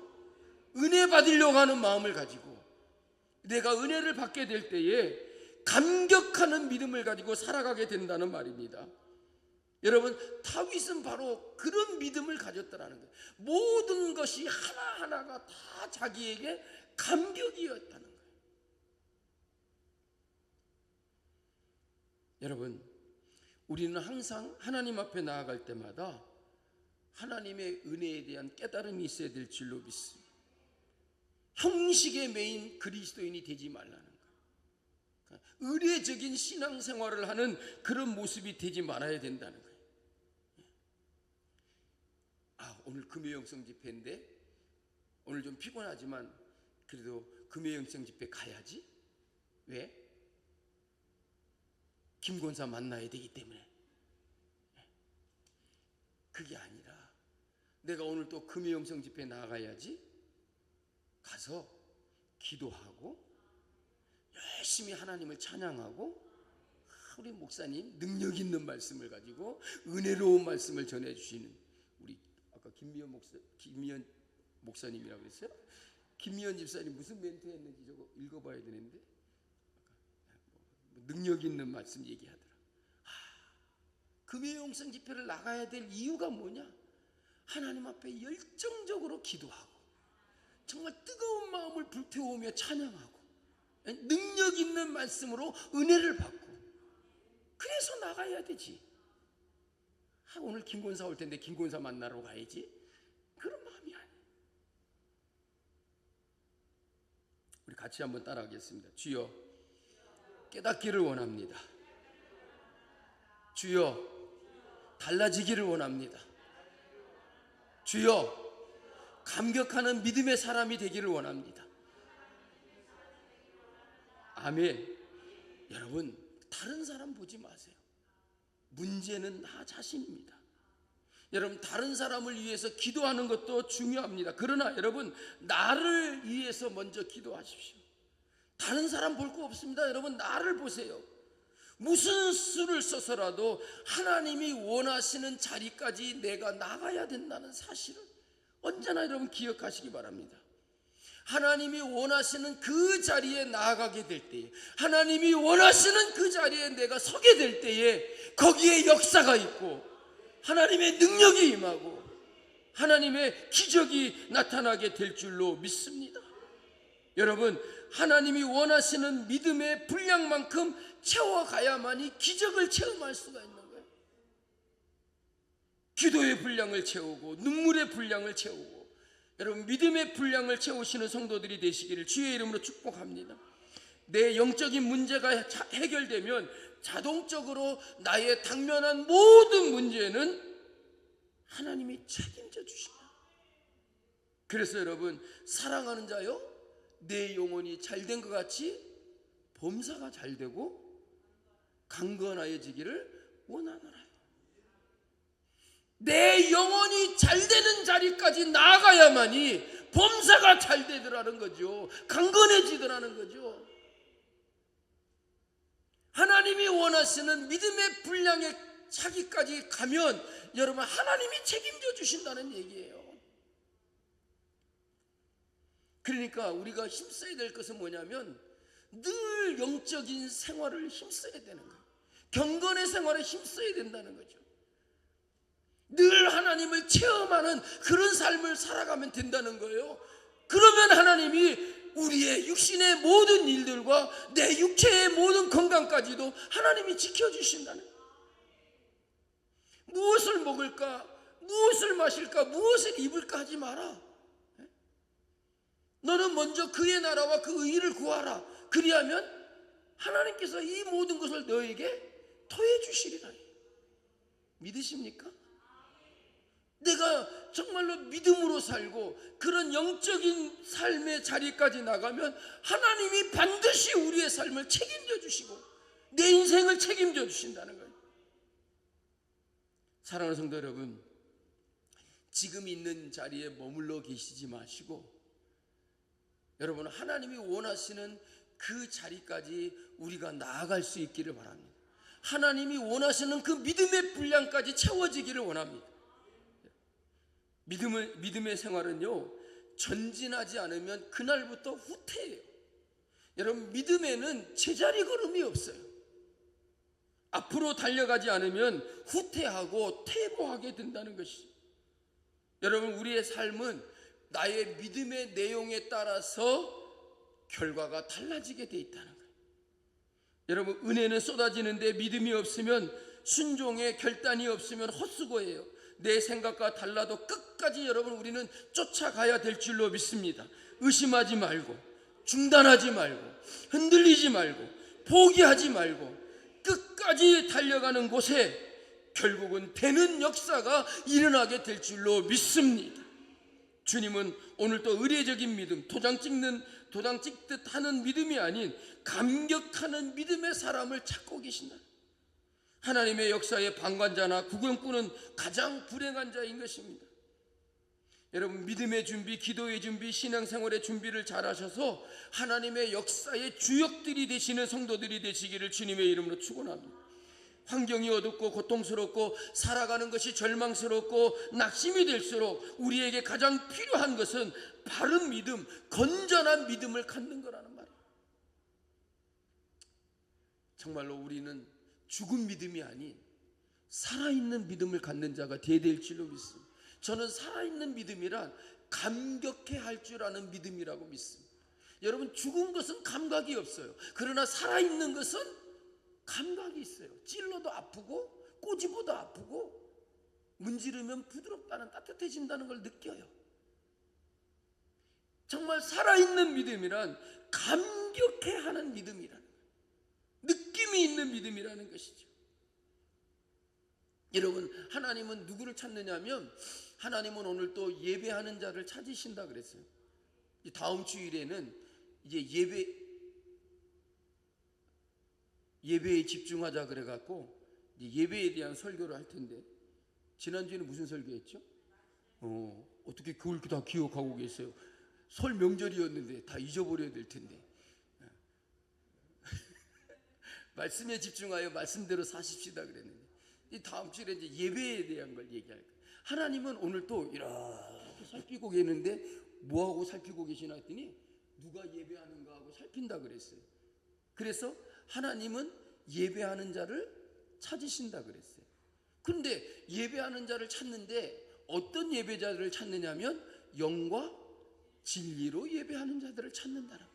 은혜 받으려고 하는 마음을 가지고 내가 은혜를 받게 될 때에 감격하는 믿음을 가지고 살아가게 된다는 말입니다. 여러분, 다윗은 바로 그런 믿음을 가졌다는 거예요. 모든 것이 하나하나가 다 자기에게 감격이었다는 거예요. 여러분, 우리는 항상 하나님 앞에 나아갈 때마다 하나님의 은혜에 대한 깨달음이 있어야 될 줄로 믿습니다. 형식에 매인 그리스도인이 되지 말라는 거예요. 의례적인 신앙생활을 하는 그런 모습이 되지 말아야 된다는 거예요. 오늘 금요영성 집회인데 오늘 좀 피곤하지만 그래도 금요영성 집회 가야지. 왜? 김권사 만나야 되기 때문에. 그게 아니라 내가 오늘 또 금요영성 집회 나가야지. 가서 기도하고 열심히 하나님을 찬양하고 우리 목사님 능력 있는 말씀을 가지고 은혜로운 말씀을 전해주시는 우리 아까 김미연 목사님이라고 했어요? 김미연 집사님 무슨 멘트 했는지 저거 읽어봐야 되는데 능력 있는 말씀 얘기하더라. 금요영성 집회를 나가야 될 이유가 뭐냐? 하나님 앞에 열정적으로 기도하고 정말 뜨거운 마음을 불태우며 찬양하고 능력 있는 말씀으로 은혜를 받고 그래서 나가야 되지. 오늘 김권사 올 텐데 김권사 만나러 가야지. 그런 마음이 아니에요. 우리 같이 한번 따라하겠습니다. 주여, 깨닫기를 원합니다. 주여, 달라지기를 원합니다. 주여, 감격하는 믿음의 사람이 되기를 원합니다. 아멘. 여러분, 다른 사람 보지 마세요. 문제는 나 자신입니다. 여러분, 다른 사람을 위해서 기도하는 것도 중요합니다. 그러나 여러분, 나를 위해서 먼저 기도하십시오. 다른 사람 볼 거 없습니다. 여러분, 나를 보세요. 무슨 수를 써서라도 하나님이 원하시는 자리까지 내가 나가야 된다는 사실을 언제나 여러분 기억하시기 바랍니다. 하나님이 원하시는 그 자리에 나아가게 될 때에, 하나님이 원하시는 그 자리에 내가 서게 될 때에 거기에 역사가 있고 하나님의 능력이 임하고 하나님의 기적이 나타나게 될 줄로 믿습니다. 여러분, 하나님이 원하시는 믿음의 분량만큼 채워가야만이 기적을 체험할 수가 있는 거예요. 기도의 분량을 채우고 눈물의 분량을 채우고, 여러분, 믿음의 분량을 채우시는 성도들이 되시기를 주의 이름으로 축복합니다. 내 영적인 문제가 해결되면 자동적으로 나의 당면한 모든 문제는 하나님이 책임져 주신다. 그래서 여러분, 사랑하는 자요, 내 영혼이 잘된 것 같이 범사가 잘되고 강건하여지기를 원하노라. 내 영혼이 잘되는 자리까지 나아가야만이 범사가 잘되더라는 거죠. 강건해지더라는 거죠. 하나님이 원하시는 믿음의 분량의 차기까지 가면 여러분, 하나님이 책임져 주신다는 얘기예요. 그러니까 우리가 힘써야 될 것은 뭐냐면 늘 영적인 생활을 힘써야 되는 거예요. 경건의 생활에 힘써야 된다는 거죠. 늘 하나님을 체험하는 그런 삶을 살아가면 된다는 거예요. 그러면 하나님이 우리의 육신의 모든 일들과 내 육체의 모든 건강까지도 하나님이 지켜주신다는 거예요. 무엇을 먹을까, 무엇을 마실까, 무엇을 입을까 하지 마라. 너는 먼저 그의 나라와 그 의를 구하라. 그리하면 하나님께서 이 모든 것을 너에게 더해 주시리라. 믿으십니까? 내가 정말로 믿음으로 살고 그런 영적인 삶의 자리까지 나가면 하나님이 반드시 우리의 삶을 책임져 주시고 내 인생을 책임져 주신다는 거예요. 사랑하는 성도 여러분, 지금 있는 자리에 머물러 계시지 마시고 여러분, 하나님이 원하시는 그 자리까지 우리가 나아갈 수 있기를 바랍니다. 하나님이 원하시는 그 믿음의 분량까지 채워지기를 원합니다. 믿음의 생활은요, 전진하지 않으면 그날부터 후퇴해요. 여러분, 믿음에는 제자리 걸음이 없어요. 앞으로 달려가지 않으면 후퇴하고 퇴보하게 된다는 것이죠. 여러분, 우리의 삶은 나의 믿음의 내용에 따라서 결과가 달라지게 돼 있다는 거예요. 여러분, 은혜는 쏟아지는데 믿음이 없으면, 순종의 결단이 없으면 헛수고예요. 내 생각과 달라도 끝까지 여러분, 우리는 쫓아가야 될 줄로 믿습니다. 의심하지 말고, 중단하지 말고, 흔들리지 말고, 포기하지 말고 끝까지 달려가는 곳에 결국은 되는 역사가 일어나게 될 줄로 믿습니다. 주님은 오늘도 의례적인 믿음, 도장 찍듯 하는 믿음이 아닌 감격하는 믿음의 사람을 찾고 계신다. 하나님의 역사의 방관자나 구경꾼은 가장 불행한 자인 것입니다. 여러분, 믿음의 준비, 기도의 준비, 신앙생활의 준비를 잘 하셔서 하나님의 역사의 주역들이 되시는 성도들이 되시기를 주님의 이름으로 축원합니다. 환경이 어둡고 고통스럽고 살아가는 것이 절망스럽고 낙심이 될수록 우리에게 가장 필요한 것은 바른 믿음, 건전한 믿음을 갖는 거라는 말이에요. 정말로 우리는 죽은 믿음이 아닌 살아있는 믿음을 갖는 자가 되어야 될 줄로 믿습니다. 저는 살아있는 믿음이란 감격해 할 줄 아는 믿음이라고 믿습니다. 여러분, 죽은 것은 감각이 없어요. 그러나 살아있는 것은 감각이 있어요. 찔러도 아프고 꼬집어도 아프고 문지르면 부드럽다는, 따뜻해진다는 걸 느껴요. 정말 살아있는 믿음이란 감격해 하는 믿음이라는 거예요. 느낌이 있는 믿음이라는 것이죠. 여러분, 하나님은 누구를 찾느냐면 하나님은 오늘 또 예배하는 자를 찾으신다 그랬어요. 다음 주일에는 이제 예배에 집중하자 그래갖고 예배에 대한 설교를 할 텐데, 지난주에는 무슨 설교했죠? 어떻게 그걸 다 기억하고 계세요? 설 명절이었는데 다 잊어버려야 될 텐데. 말씀에 집중하여 말씀대로 사십시다 그랬는데, 이 다음 주에 이제 예배에 대한 걸 얘기할 거예요. 하나님은 오늘 또 이렇게 살피고 계시는데 뭐하고 살피고 계시나 했더니 누가 예배하는가 하고 살핀다 그랬어요. 그래서 하나님은 예배하는 자를 찾으신다 그랬어요. 그런데 예배하는 자를 찾는데 어떤 예배자들을 찾느냐면 영과 진리로 예배하는 자들을 찾는다라고.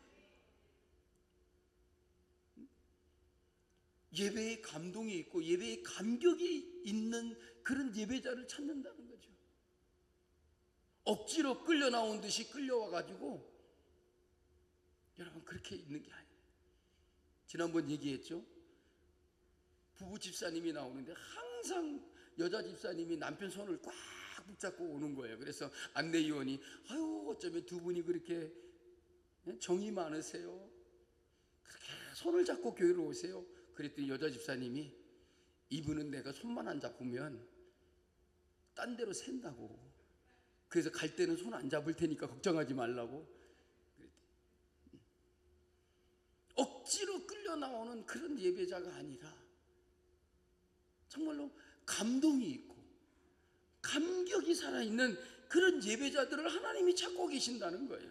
예배에 감동이 있고 예배에 감격이 있는 그런 예배자를 찾는다는 거죠. 억지로 끌려 나온 듯이 끌려와 가지고 여러분 그렇게 있는 게 아니에요. 지난번 얘기했죠. 부부 집사님이 나오는데 항상 여자 집사님이 남편 손을 꽉 붙잡고 오는 거예요. 그래서 안내위원이 아유 어쩌면 두 분이 그렇게 정이 많으세요. 그렇게 손을 잡고 교회로 오세요. 그랬더니 여자 집사님이 이분은 내가 손만 안 잡으면 딴 데로 샌다고. 그래서 갈 때는 손 안 잡을 테니까 걱정하지 말라고. 억지로 끌려 나오는 그런 예배자가 아니라 정말로 감동이 있고 감격이 살아있는 그런 예배자들을 하나님이 찾고 계신다는 거예요.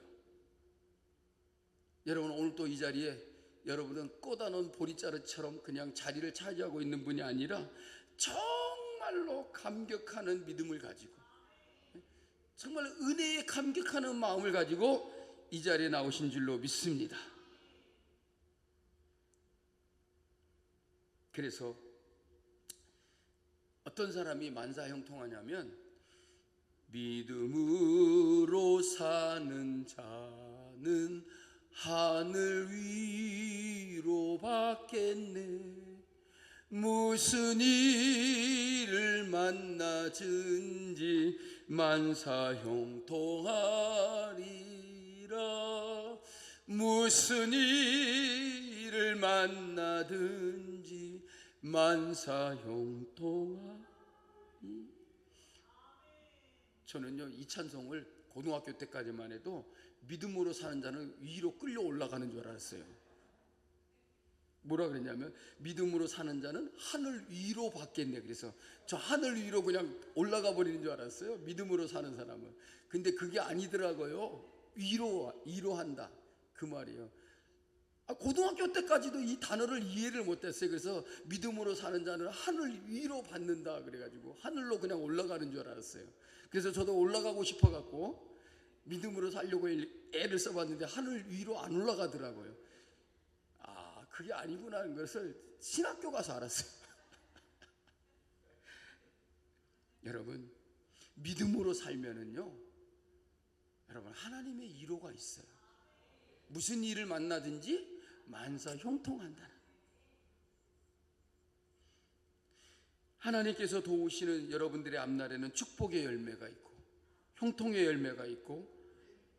여러분 오늘 또 이 자리에 여러분은 꽂아놓은 보리자루처럼 그냥 자리를 차지하고 있는 분이 아니라 정말로 감격하는 믿음을 가지고 정말 은혜에 감격하는 마음을 가지고 이 자리에 나오신 줄로 믿습니다. 그래서 어떤 사람이 만사형통하냐면 믿음으로 사는 자는 하늘 위로 받겠네. 무슨 일을 만나든지 만사형통하리라. 무슨 일을 만나든지 만사형통하리. 저는요 이 찬송을 고등학교 때까지만 해도 믿음으로 사는 자는 위로 끌려 올라가는 줄 알았어요. 뭐라 그랬냐면 믿음으로 사는 자는 하늘 위로 받겠네. 그래서 저 하늘 위로 그냥 올라가 버리는 줄 알았어요, 믿음으로 사는 사람은. 근데 그게 아니더라고요. 위로 한다 그 말이에요. 고등학교 때까지도 이 단어를 이해를 못했어요. 그래서 믿음으로 사는 자는 하늘 위로 받는다 그래가지고 하늘로 그냥 올라가는 줄 알았어요. 그래서 저도 올라가고 싶어갖고 믿음으로 살려고 애를 써봤는데 하늘 위로 안 올라가더라고요. 그게 아니구나 하는 것을 신학교 가서 알았어요. 여러분 믿음으로 살면은요 여러분 하나님의 위로가 있어요. 무슨 일을 만나든지 만사형통한다. 하나님께서 도우시는 여러분들의 앞날에는 축복의 열매가 있고 형통의 열매가 있고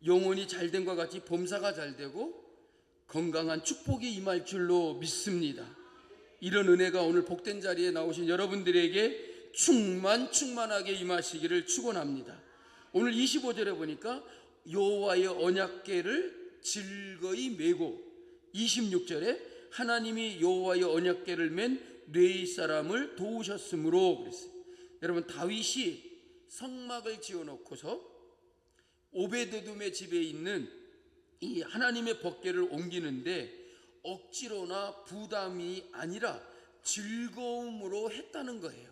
영혼이 잘된과 같이 범사가 잘되고 건강한 축복이 임할 줄로 믿습니다. 이런 은혜가 오늘 복된 자리에 나오신 여러분들에게 충만하게 임하시기를 축원합니다. 오늘 25절에 보니까 여호와의 언약궤를 즐거이 메고, 26절에 하나님이 여호와의 언약궤를 맨 레위 사람을 도우셨으므로 그랬어요. 여러분 다윗이 성막을 지어놓고서 오베드돔의 집에 있는 이 하나님의 법궤를 옮기는데 억지로나 부담이 아니라 즐거움으로 했다는 거예요.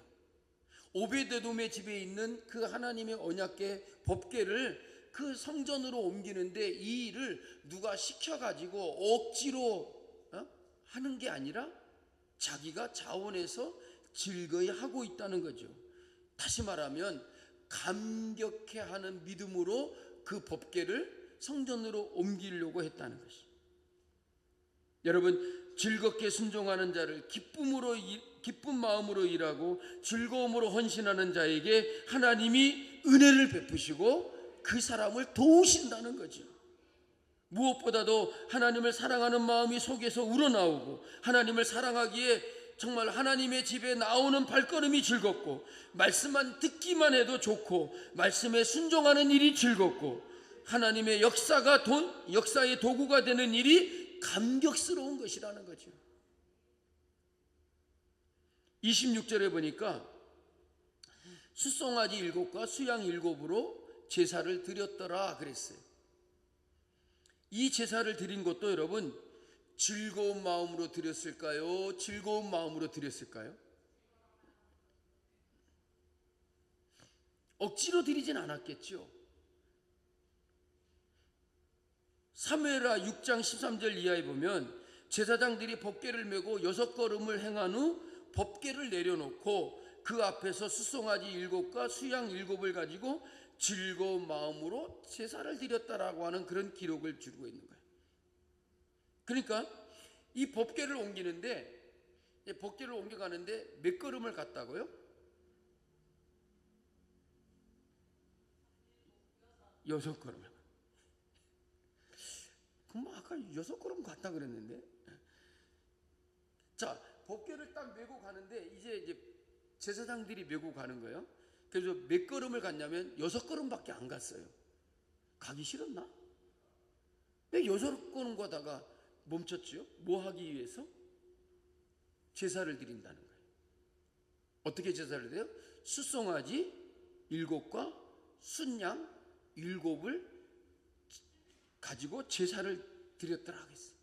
오베드돔의 집에 있는 그 하나님의 언약궤 법궤를 그 성전으로 옮기는데 이 일을 누가 시켜가지고 억지로 하는 게 아니라 자기가 자원해서 즐거이 하고 있다는 거죠. 다시 말하면 감격해하는 믿음으로 그 법궤를 성전으로 옮기려고 했다는 것이. 여러분 즐겁게 순종하는 자를 기쁜 마음으로 일하고 즐거움으로 헌신하는 자에게 하나님이 은혜를 베푸시고 그 사람을 도우신다는 거죠. 무엇보다도 하나님을 사랑하는 마음이 속에서 우러나오고 하나님을 사랑하기에 정말 하나님의 집에 나오는 발걸음이 즐겁고, 말씀만 듣기만 해도 좋고, 말씀에 순종하는 일이 즐겁고, 하나님의 역사의 도구가 되는 일이 감격스러운 것이라는 거죠. 26절에 보니까 숫송아지 7과 수양 7으로 제사를 드렸더라 그랬어요. 이 제사를 드린 것도 여러분 즐거운 마음으로 드렸을까요? 즐거운 마음으로 드렸을까요? 억지로 드리진 않았겠죠. 사무엘하 6장 13절 이하에 보면 제사장들이 법궤를 메고 6걸음을 행한 후 법궤를 내려놓고 그 앞에서 숫송아지 7과 수양 7을 가지고 즐거운 마음으로 제사를 드렸다라고 하는 그런 기록을 주고 있는 거예요. 그러니까 이 법궤를 옮겨가는데 몇 걸음을 갔다고요? 6걸음을. 그럼 아까 6걸음 갔다 그랬는데. 자, 법궤를 딱 메고 가는데 이제 제사장들이 메고 가는 거예요. 그래서 몇 걸음을 갔냐면 6걸음밖에 안 갔어요. 가기 싫었나? 왜 6걸음 가다가 멈췄지요? 뭐 하기 위해서? 제사를 드린다는 거예요. 어떻게 제사를 드려요? 숫송아지 7과 순양 7을 가지고 제사를 드렸더라 하겠어요.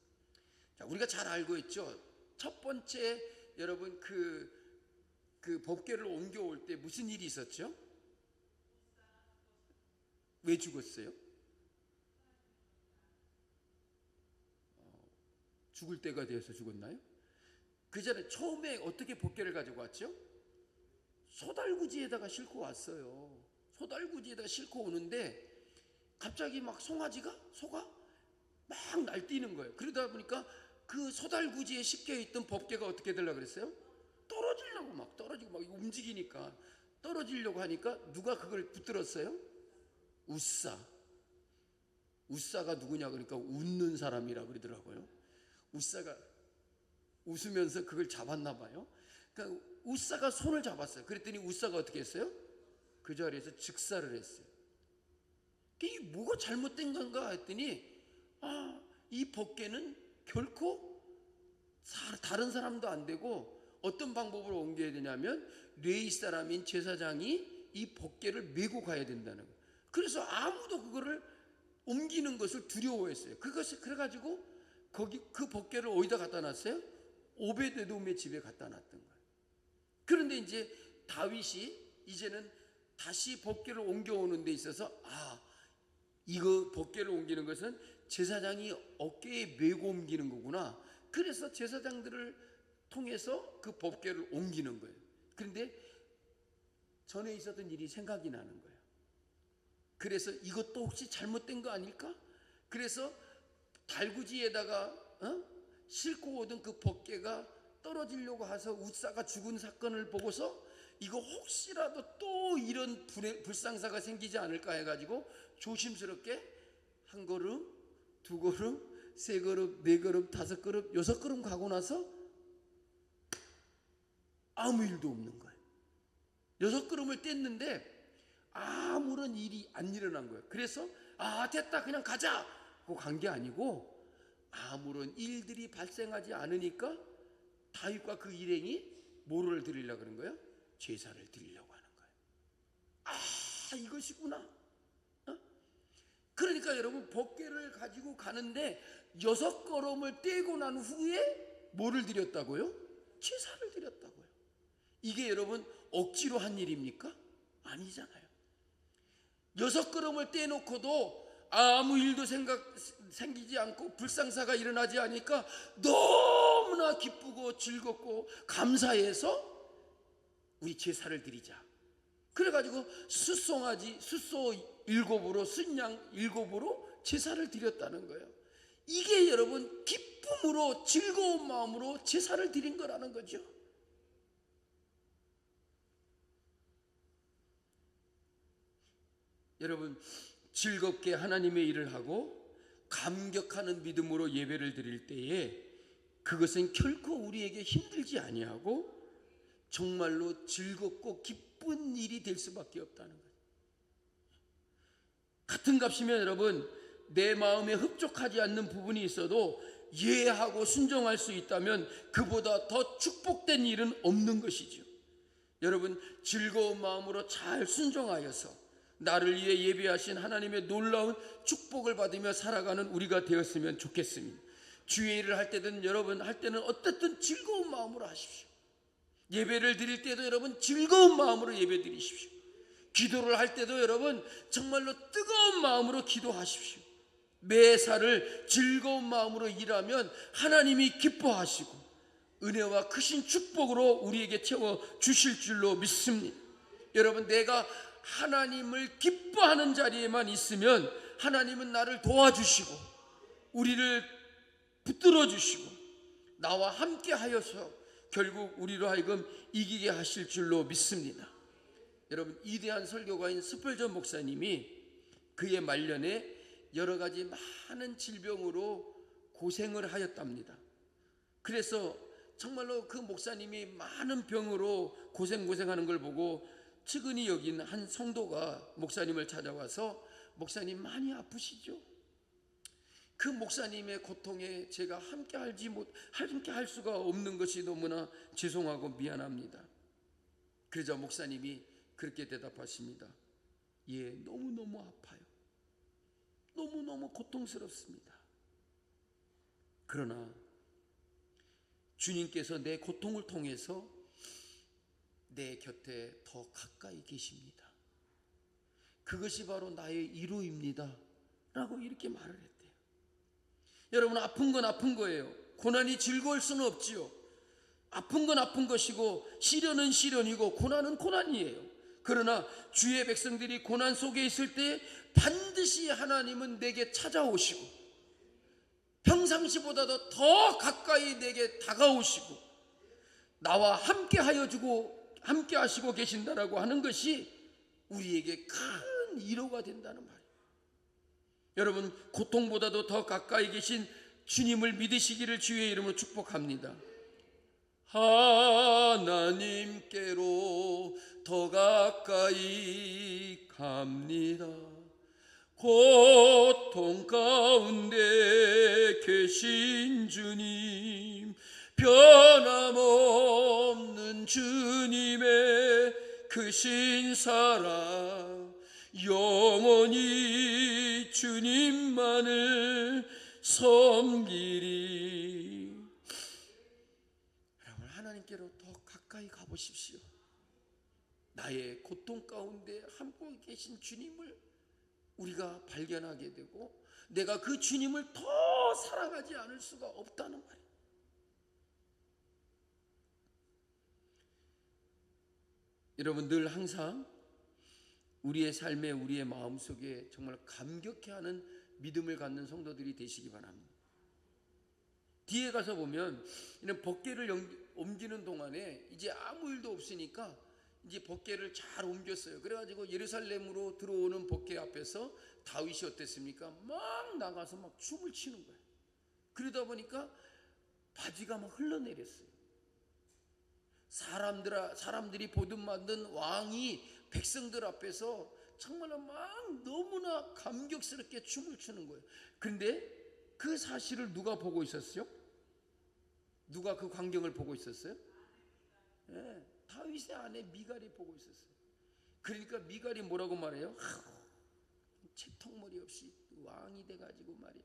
자, 우리가 잘 알고 있죠. 첫 번째 여러분 그 법궤를 옮겨올 때 무슨 일이 있었죠? 왜 죽었어요? 죽을 때가 되어서 죽었나요? 그 전에 처음에 어떻게 법궤를 가지고 왔죠? 소달구지에다가 싣고 왔어요. 소달구지에다가 싣고 오는데 갑자기 막 소가 막 날뛰는 거예요. 그러다 보니까 그 소달구지에 싣겨있던 법궤가 어떻게 되려고 그랬어요? 떨어지고 막 움직이니까 떨어지려고 하니까 누가 그걸 붙들었어요? 우사가 누구냐 그러니까 웃는 사람이라 그러더라고요. 우사가 웃으면서 그걸 잡았나 봐요. 그러니까 우사가 손을 잡았어요. 그랬더니 우사가 어떻게 했어요? 그 자리에서 즉사를 했어요. 이게 뭐가 잘못된 건가 했더니 이 법궤는 결코 다른 사람도 안 되고 어떤 방법으로 옮겨야 되냐면 레위 사람인 제사장이 이 법궤를 메고 가야 된다는 거예요. 그래서 아무도 그거를 옮기는 것을 두려워했어요. 그래가지고 그 법궤를 어디다 갖다 놨어요? 오베데돔의 집에 갖다 놨던 거예요. 그런데 이제 다윗이 이제는 다시 법궤를 옮겨오는 데 있어서 이거 법궤를 옮기는 것은 제사장이 어깨에 메고 옮기는 거구나. 그래서 제사장들을 통해서 그 법궤를 옮기는 거예요. 그런데 전에 있었던 일이 생각이 나는 거예요. 그래서 이것도 혹시 잘못된 거 아닐까? 그래서 달구지에다가 싣고 오던 그 법궤가 떨어지려고 해서 우사가 죽은 사건을 보고서 이거 혹시라도 또 이런 불상사가 생기지 않을까 해가지고 조심스럽게 1걸음, 2걸음, 3걸음, 4걸음, 5걸음, 6걸음 가고 나서 아무 일도 없는 거예요. 6걸음을 뗐는데 아무런 일이 안 일어난 거예요. 그래서 됐다 그냥 가자 하고 간 게 아니고 아무런 일들이 발생하지 않으니까 다윗과 그 일행이 뭐를 드리려고 그런 거예요? 제사를 드리려고 하는 거예요. 이것이구나. 그러니까 여러분 법궤를 가지고 가는데 6걸음을 떼고 난 후에 뭐를 드렸다고요? 제사를 드렸다고요. 이게 여러분 억지로 한 일입니까? 아니잖아요. 6걸음을 떼놓고도 아무 일도 생기지 않고 불상사가 일어나지 않으니까 너무나 기쁘고 즐겁고 감사해서 우리 제사를 드리자. 그래가지고 숫소 7으로 순양 7으로 제사를 드렸다는 거예요. 이게 여러분 기쁨으로 즐거운 마음으로 제사를 드린 거라는 거죠. 여러분 즐겁게 하나님의 일을 하고 감격하는 믿음으로 예배를 드릴 때에 그것은 결코 우리에게 힘들지 아니하고 정말로 즐겁고 기쁜 일이 될 수밖에 없다는 거예요. 같은 값이면 여러분, 내 마음에 흡족하지 않는 부분이 있어도 이해하고 순종할 수 있다면 그보다 더 축복된 일은 없는 것이죠. 여러분, 즐거운 마음으로 잘 순종하여서 나를 위해 예배하신 하나님의 놀라운 축복을 받으며 살아가는 우리가 되었으면 좋겠습니다. 주의 일을 할 때든 여러분 할 때는 어쨌든 즐거운 마음으로 하십시오. 예배를 드릴 때도 여러분 즐거운 마음으로 예배 드리십시오. 기도를 할 때도 여러분 정말로 뜨거운 마음으로 기도하십시오. 매사를 즐거운 마음으로 일하면 하나님이 기뻐하시고 은혜와 크신 축복으로 우리에게 채워 주실 줄로 믿습니다. 여러분, 내가 하나님을 기뻐하는 자리에만 있으면 하나님은 나를 도와주시고 우리를 붙들어 주시고 나와 함께 하여서 결국 우리로 하여금 이기게 하실 줄로 믿습니다. 여러분, 위대한 설교가인 스펄전 목사님이 그의 말년에 여러 가지 많은 질병으로 고생을 하였답니다. 그래서 정말로 그 목사님이 많은 병으로 고생하는 걸 보고 측은히 여긴 한 성도가 목사님을 찾아와서 목사님 많이 아프시죠? 그 목사님의 고통에 제가 함께 할 수가 없는 것이 너무나 죄송하고 미안합니다. 그러자 목사님이 그렇게 대답하십니다. 예, 너무너무 아파요. 너무너무 고통스럽습니다. 그러나 주님께서 내 고통을 통해서 내 곁에 더 가까이 계십니다. 그것이 바로 나의 위로입니다 라고 이렇게 말을 했대요. 여러분, 아픈 건 아픈 거예요. 고난이 즐거울 수는 없지요. 아픈 건 아픈 것이고 시련은 시련이고 고난은 고난이에요. 그러나 주의 백성들이 고난 속에 있을 때 반드시 하나님은 내게 찾아오시고 평상시보다도 더 가까이 내게 다가오시고 나와 함께 하시고 계신다라고 하는 것이 우리에게 큰 위로가 된다는 말이에요. 여러분, 고통보다도 더 가까이 계신 주님을 믿으시기를 주의 이름으로 축복합니다. 하나님께로 더 가까이 갑니다. 고통 가운데 계신 주님, 변함없는 주님의 크신 사랑, 영원히 주님만을 섬기리. 여러분, 하나님께로 더 가까이 가보십시오. 나의 고통 가운데 함께 계신 주님을 우리가 발견하게 되고 내가 그 주님을 더 사랑하지 않을 수가 없다는 말이에요. 여러분, 늘 항상 우리의 삶에 우리의 마음속에 정말 감격해하는 믿음을 갖는 성도들이 되시기 바랍니다. 뒤에 가서 보면 이런 법궤를 옮기는 동안에 이제 아무 일도 없으니까 이제 법궤를 잘 옮겼어요. 그래가지고 예루살렘으로 들어오는 법궤 앞에서 다윗이 어땠습니까? 막 나가서 막 춤을 추는 거예요. 그러다 보니까 바지가 막 흘러내렸어요. 사람들이 보듯 만든 왕이 백성들 앞에서 정말로 막 너무나 감격스럽게 춤을 추는 거예요. 그런데 그 사실을 누가 보고 있었어요? 누가 그 광경을 보고 있었어요? 네, 다윗의 아내 미갈이 보고 있었어요. 그러니까 미갈이 뭐라고 말해요? 채통머리 없이 왕이 돼가지고 말이야,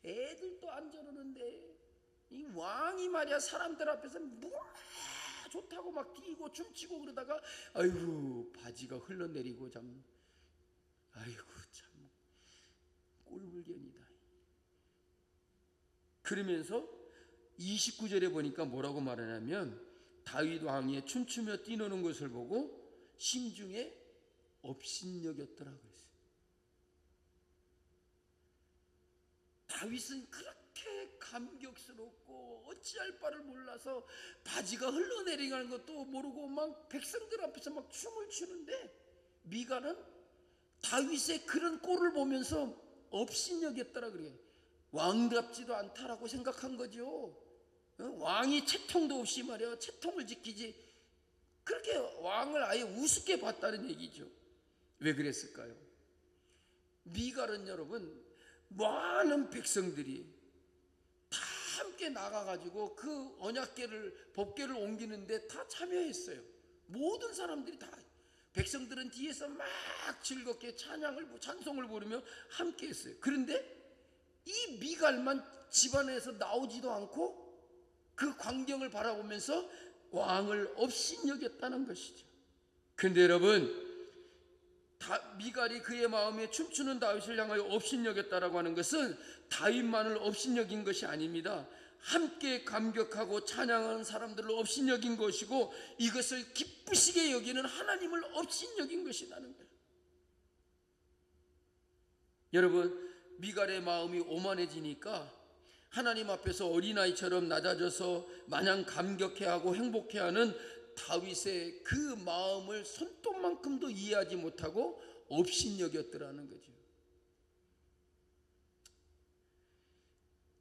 애들도 안 저러는데 이 왕이 말이야 사람들 앞에서 뭐야 좋다고 막 뛰고 춤추고 그러다가 아이고 바지가 흘러내리고 참 아이고 참 꼴불견이다. 그러면서 29절에 보니까 뭐라고 말하냐면 다윗 왕이 춤추며 뛰노는 것을 보고 심중에 업신여겼더라 그랬어요. 다윗은 그렇게 감격스럽고 어찌할 바를 몰라서 바지가 흘러내리는 것도 모르고 막 백성들 앞에서 막 춤을 추는데 미갈은 다윗의 그런 꼴을 보면서 업신여겼더라 그래요. 왕답지도 않다라고 생각한 거죠. 왕이 채통도 없이 말이야 채통을 지키지, 그렇게 왕을 아예 우습게 봤다는 얘기죠. 왜 그랬을까요? 미갈은 여러분, 많은 백성들이 다 함께 나가가지고 그 언약궤를, 법궤를 옮기는데 다 참여했어요. 모든 사람들이 다. 백성들은 뒤에서 막 즐겁게 찬송을 부르며 함께 했어요. 그런데 이 미갈만 집안에서 나오지도 않고 그 광경을 바라보면서 왕을 업신여겼다는 것이죠. 그런데 여러분, 미갈이 그의 마음에 춤추는 다윗을 향하여 업신여겼다라고 하는 것은 다윗만을 업신여긴 것이 아닙니다. 함께 감격하고 찬양하는 사람들을 업신여긴 것이고, 이것을 기쁘시게 여기는 하나님을 업신여긴 것이라는 거예요. 여러분, 미갈의 마음이 오만해지니까 하나님 앞에서 어린아이처럼 낮아져서 마냥 감격해하고 행복해하는 다윗의 그 마음을 손톱만큼도 이해하지 못하고 업신여겼더라는 거죠.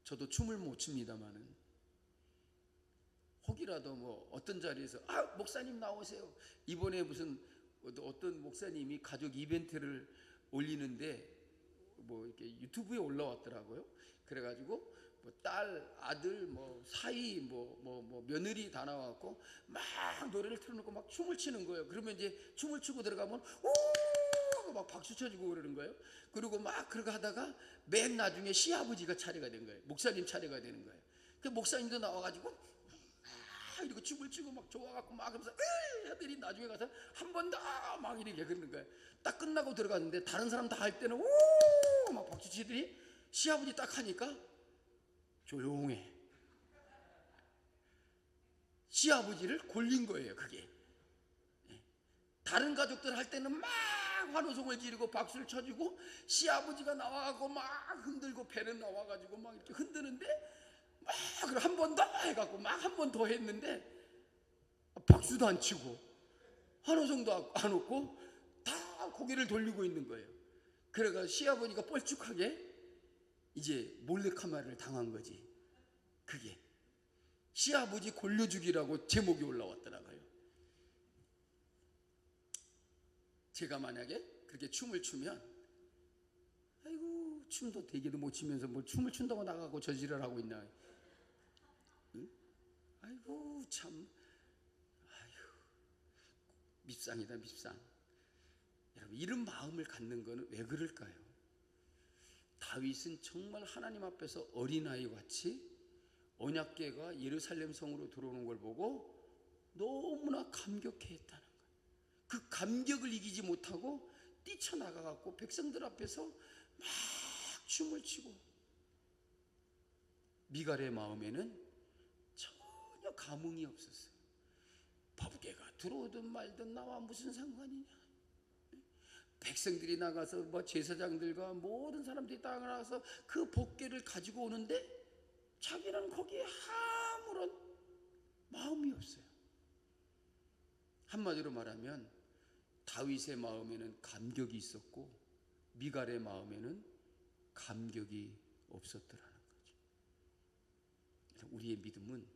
저도 춤을 못 춥니다마는 혹이라도 뭐 어떤 자리에서 목사님 나오세요. 이번에 무슨 어떤 목사님이 가족 이벤트를 올리는데 뭐 이렇게 유튜브에 올라왔더라고요. 그래가지고 뭐 딸, 아들, 뭐 사이, 뭐 며느리 다 나와갖고 막 노래를 틀어놓고 막 춤을 추는 거예요. 그러면 이제 춤을 추고 들어가면 오! 막 박수 쳐주고 그러는 거예요. 그리고 막 그러고 하다가 맨 나중에 시아버지가 차례가 된 거예요. 목사님 차례가 되는 거예요. 그 목사님도 나와가지고 이렇게 춤을 추고 막 좋아갖고 막 하면서 애들이 나중에 가서 한 번 더 막 이렇게 그러는 거예요. 딱 끝나고 들어갔는데 다른 사람 다 할 때는 오! 막 박수 치더니 시아버지 딱 하니까 조용해. 시아버지를 골린 거예요, 그게. 다른 가족들 할 때는 막 환호성을 지르고 박수를 쳐주고, 시아버지가 나와가고 막 흔들고, 배는 나와가지고 막 이렇게 흔드는데 막 한 번 더 해갖고 막 한 번 더 했는데 박수도 안 치고 환호성도 안 웃고 다 고개를 돌리고 있는 거예요. 그래가 시아버지가 뻘쭉하게 이제 몰래카메라를 당한 거지. 그게 시아버지 골려주기라고 제목이 올라왔더라고요. 제가 만약에 그렇게 춤을 추면 아이고 춤도 되게도 못 추면서 뭘 춤을 춘다고 나가고 저지랄 하고 있나. 응? 아이고 참, 아이고 밉상이다 밉상. 여러분, 이런 마음을 갖는 거는 왜 그럴까요? 다윗은 정말 하나님 앞에서 어린아이 같이 언약궤가 예루살렘 성으로 들어오는 걸 보고 너무나 감격해했다는 거예요. 그 감격을 이기지 못하고 뛰쳐나가갖고 백성들 앞에서 막 춤을 추고, 미갈의 마음에는 전혀 감흥이 없었어요. 법궤가 들어오든 말든 나와 무슨 상관이냐. 백성들이 나가서 뭐 제사장들과 모든 사람들이 다 나가서 그 법궤를 가지고 오는데 자기는 거기에 아무런 마음이 없어요. 한마디로 말하면 다윗의 마음에는 감격이 있었고 미갈의 마음에는 감격이 없었더라는 거죠. 우리의 믿음은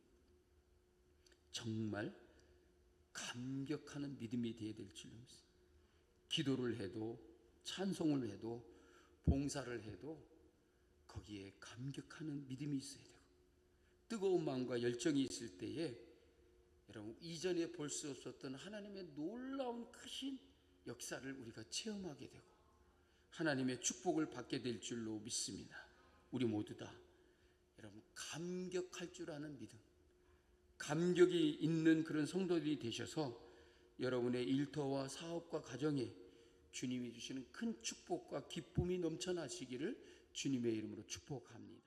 정말 감격하는 믿음이 되어야 될 줄 믿습니다. 기도를 해도 찬송을 해도 봉사를 해도 거기에 감격하는 믿음이 있어야 되고, 뜨거운 마음과 열정이 있을 때에 여러분 이전에 볼 수 없었던 하나님의 놀라운 크신 역사를 우리가 체험하게 되고 하나님의 축복을 받게 될 줄로 믿습니다. 우리 모두 다 여러분 감격할 줄 아는 믿음, 감격이 있는 그런 성도들이 되셔서 여러분의 일터와 사업과 가정에 주님이 주시는 큰 축복과 기쁨이 넘쳐나시기를 주님의 이름으로 축복합니다.